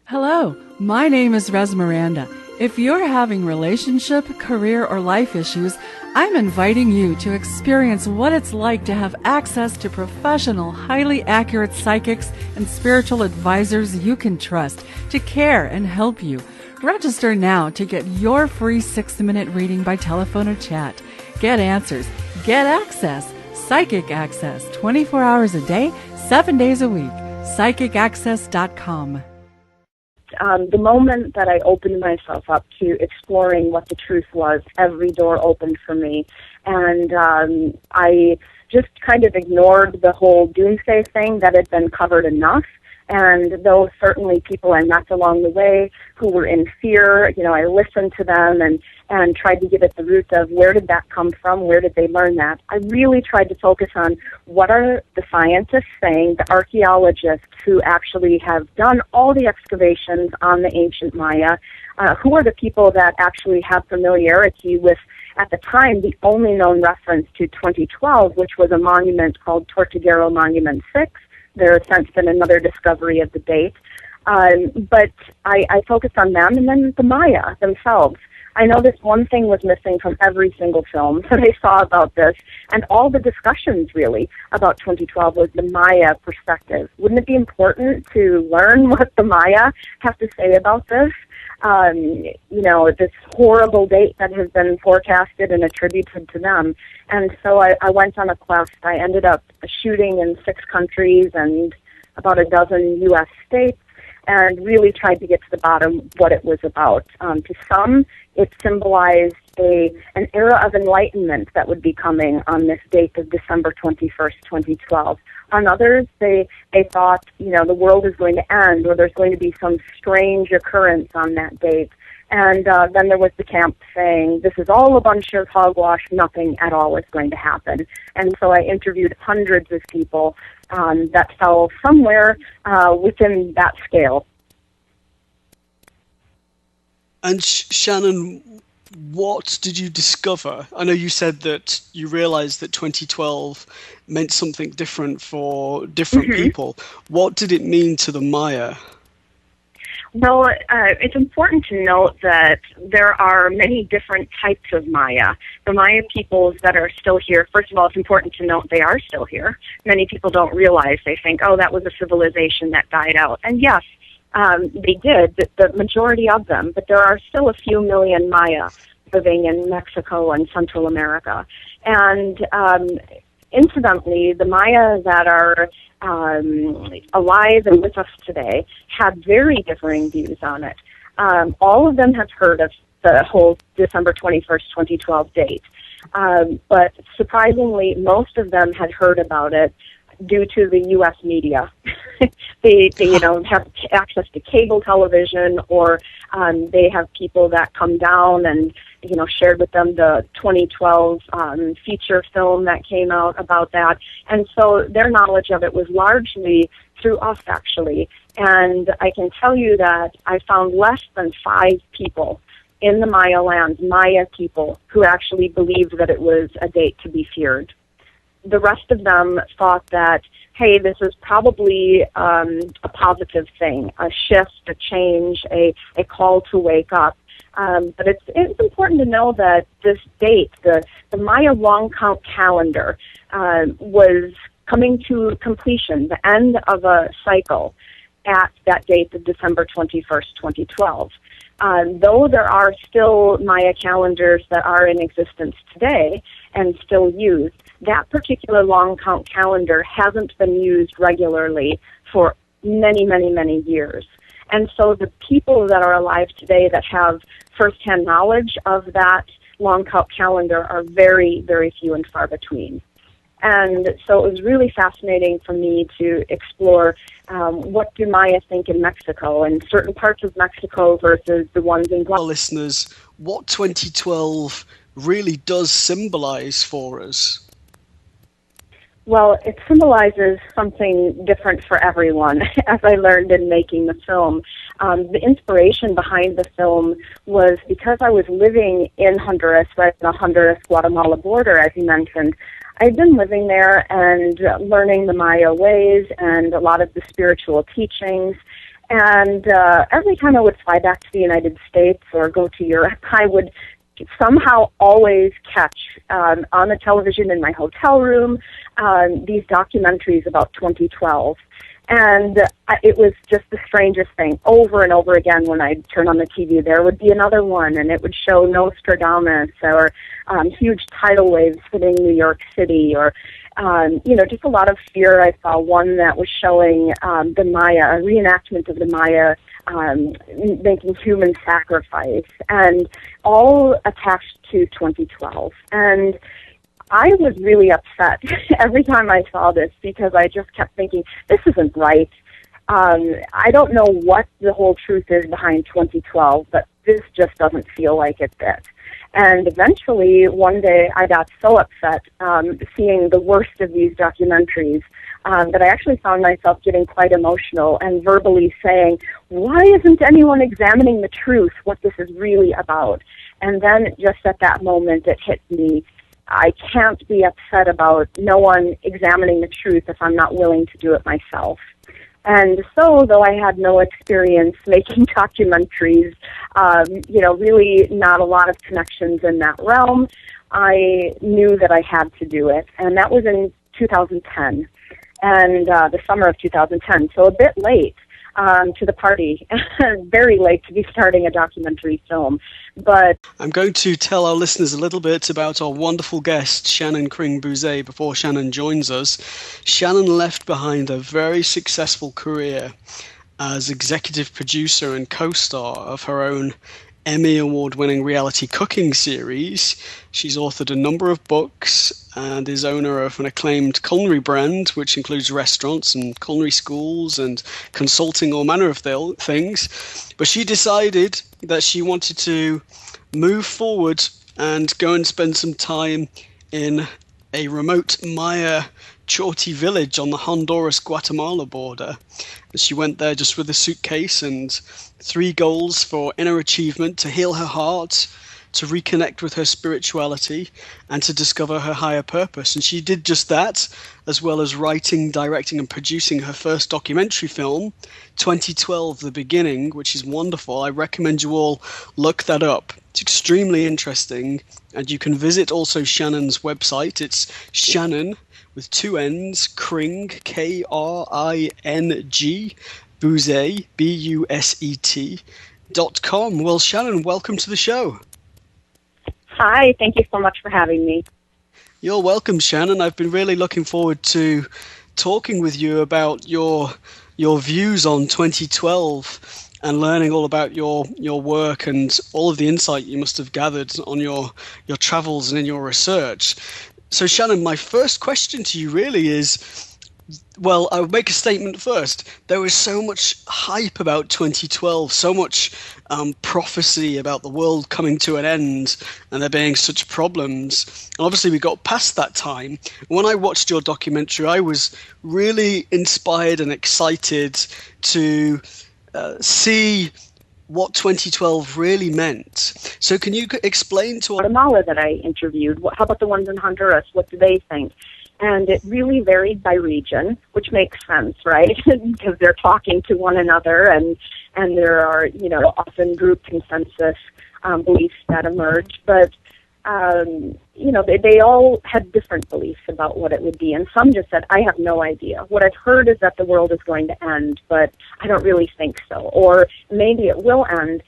Hello, my name is Res Miranda. If you're having relationship, career, or life issues, I'm inviting you to experience what it's like to have access to professional, highly accurate psychics and spiritual advisors you can trust to care and help you. Register now to get your free 6-minute reading by telephone or chat. Get answers. Get access. Psychic access. 24 hours a day, 7 days a week. PsychicAccess.com. The moment that I opened myself up to exploring what the truth was, every door opened for me. And I just kind of ignored the whole doomsday thing that had been covered enough. And though certainly people I met along the way who were in fear, I listened to them and tried to get at the root of where did that come from, where did they learn that. I really tried to focus on what are the scientists saying, the archaeologists who actually have done all the excavations on the ancient Maya, who are the people that actually have familiarity with, at the time, the only known reference to 2012, which was a monument called Tortuguero Monument 6. There has since been another discovery of the date. But I focused on them and then the Maya themselves. I know this one thing was missing from every single film that I saw about this, and all the discussions, really, about 2012 was the Maya perspective. Wouldn't it be important to learn what the Maya have to say about this? This horrible date that has been forecasted and attributed to them. And so I went on a quest. I ended up shooting in 6 countries and about a dozen U.S. states, and really tried to get to the bottom what it was about. To some, it symbolized an era of enlightenment that would be coming on this date of December 21st, 2012. On others, they thought, the world is going to end, or there's going to be some strange occurrence on that date. And then there was the camp saying, this is all a bunch of hogwash, nothing at all is going to happen. And so I interviewed hundreds of people that fell somewhere within that scale. And Shannon, what did you discover? I know you said that you realized that 2012 meant something different for different people. What did it mean to the Maya? Well, it's important to note that there are many different types of Maya. The Maya peoples that are still here, first of all, it's important to note they are still here. Many people don't realize. They think, oh, that was a civilization that died out. And yes, they did, the majority of them, but there are still a few million Maya living in Mexico and Central America. And incidentally, the Maya that are alive and with us today had very differing views on it. All of them have heard of the whole December 21st, 2012 date. But surprisingly, most of them had heard about it due to the U.S. media. they have access to cable television, or they have people that come down and, shared with them the 2012 feature film that came out about that. And so their knowledge of it was largely through us, actually. And I can tell you that I found less than 5 people in the Maya land, Maya people, who actually believed that it was a date to be feared. The rest of them thought that, hey, this is probably a positive thing, a shift, a change, a call to wake up. But it's important to know that this date, the Maya long count calendar, was coming to completion, the end of a cycle at that date of December 21st, 2012. Though there are still Maya calendars that are in existence today and still used, that particular long count calendar hasn't been used regularly for many, many, many years. And so the people that are alive today that have firsthand knowledge of that long count calendar are very, very few and far between. And so it was really fascinating for me to explore what do Maya think in Mexico and certain parts of Mexico versus the ones in Guatemala. Listeners, what 2012 really does symbolize for us? Well, it symbolizes something different for everyone, as I learned in making the film. The inspiration behind the film was because I was living in Honduras, right on the Honduras-Guatemala border, as you mentioned. I'd been living there and learning the Maya ways and a lot of the spiritual teachings. And every time I would fly back to the United States or go to Europe, I would somehow always catch on the television in my hotel room these documentaries about 2012. And it was just the strangest thing. Over and over again, when I'd turn on the TV, there would be another one, and it would show Nostradamus or huge tidal waves hitting New York City, or just a lot of fear. I saw one that was showing the Maya, a reenactment of the Maya making human sacrifice, and all attached to 2012. And I was really upset every time I saw this because I just kept thinking, this isn't right. I don't know what the whole truth is behind 2012, but this just doesn't feel like it fit. And eventually, one day, I got so upset seeing the worst of these documentaries that I actually found myself getting quite emotional and verbally saying, why isn't anyone examining the truth, what this is really about? And then just at that moment, it hit me. I can't be upset about no one examining the truth if I'm not willing to do it myself. And so, though I had no experience making documentaries, really not a lot of connections in that realm, I knew that I had to do it. And that was in 2010, and the summer of 2010, so a bit late to the party, very late to be starting a documentary film. But I'm going to tell our listeners a little bit about our wonderful guest, Shannon Kring Buset, before Shannon joins us. Shannon left behind a very successful career as executive producer and co-star of her own Emmy Award-winning reality cooking series. She's authored a number of books and is owner of an acclaimed culinary brand, which includes restaurants and culinary schools and consulting all manner of things. But she decided that she wanted to move forward and go and spend some time in a remote Maya Chorty village on the Honduras-Guatemala border. She went there just with a suitcase and 3 goals for inner achievement: to heal her heart, to reconnect with her spirituality, and to discover her higher purpose. And she did just that, as well as writing, directing, and producing her first documentary film, 2012, The Beginning, which is wonderful. I recommend you all look that up. It's extremely interesting. And you can visit also Shannon's website. It's Shannon, with 2 N's, Kring, Kring, Buset, Buset.com. Well, Shannon, welcome to the show. Hi, thank you so much for having me. You're welcome, Shannon. I've been really looking forward to talking with you about your views on 2012 and learning all about your work and all of the insight you must have gathered on your travels and in your research. So, Shannon, my first question to you really is, well, I'll make a statement first. There was so much hype about 2012, so much prophecy about the world coming to an end and there being such problems. And obviously, we got past that time. When I watched your documentary, I was really inspired and excited to see what 2012 really meant. So can you explain to Guatemala that I interviewed, how about the ones in Honduras? What do they think? And it really varied by region, which makes sense, right? Because they're talking to one another, and there are, often group consensus beliefs that emerge. But they all had different beliefs about what it would be, and some just said, I have no idea. What I've heard is that the world is going to end, but I don't really think so. Or maybe it will end.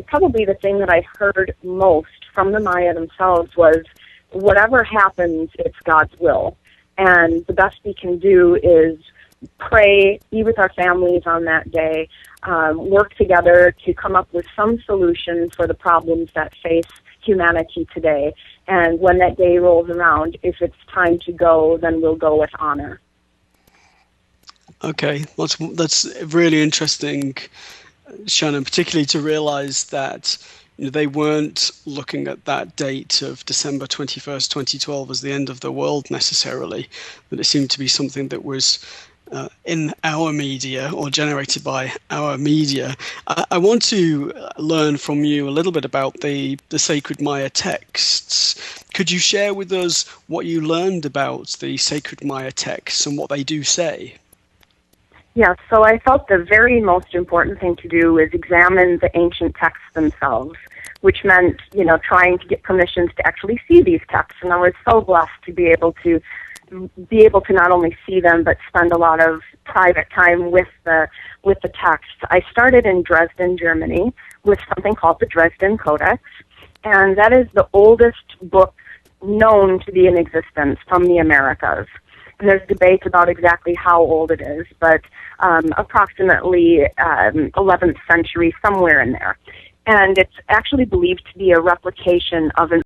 Probably the thing that I heard most from the Maya themselves was, whatever happens, it's God's will. And the best we can do is pray, be with our families on that day, work together to come up with some solution for the problems that face humanity today. And when that day rolls around, if it's time to go, then we'll go with honor. Okay, that's really interesting, Shannon, particularly to realize that they weren't looking at that date of December 21st, 2012 as the end of the world necessarily, but it seemed to be something that was in our media or generated by our media. I want to learn from you a little bit about the sacred Maya texts. Could you share with us what you learned about the sacred Maya texts and what they do say? Yeah, so I felt the very most important thing to do is examine the ancient texts themselves, which meant, trying to get permissions to actually see these texts. And I was so blessed to be able to not only see them, but spend a lot of private time with the text. I started in Dresden, Germany, with something called the Dresden Codex, and that is the oldest book known to be in existence from the Americas. And there's debate about exactly how old it is, but approximately 11th century, somewhere in there. And it's actually believed to be a replication of an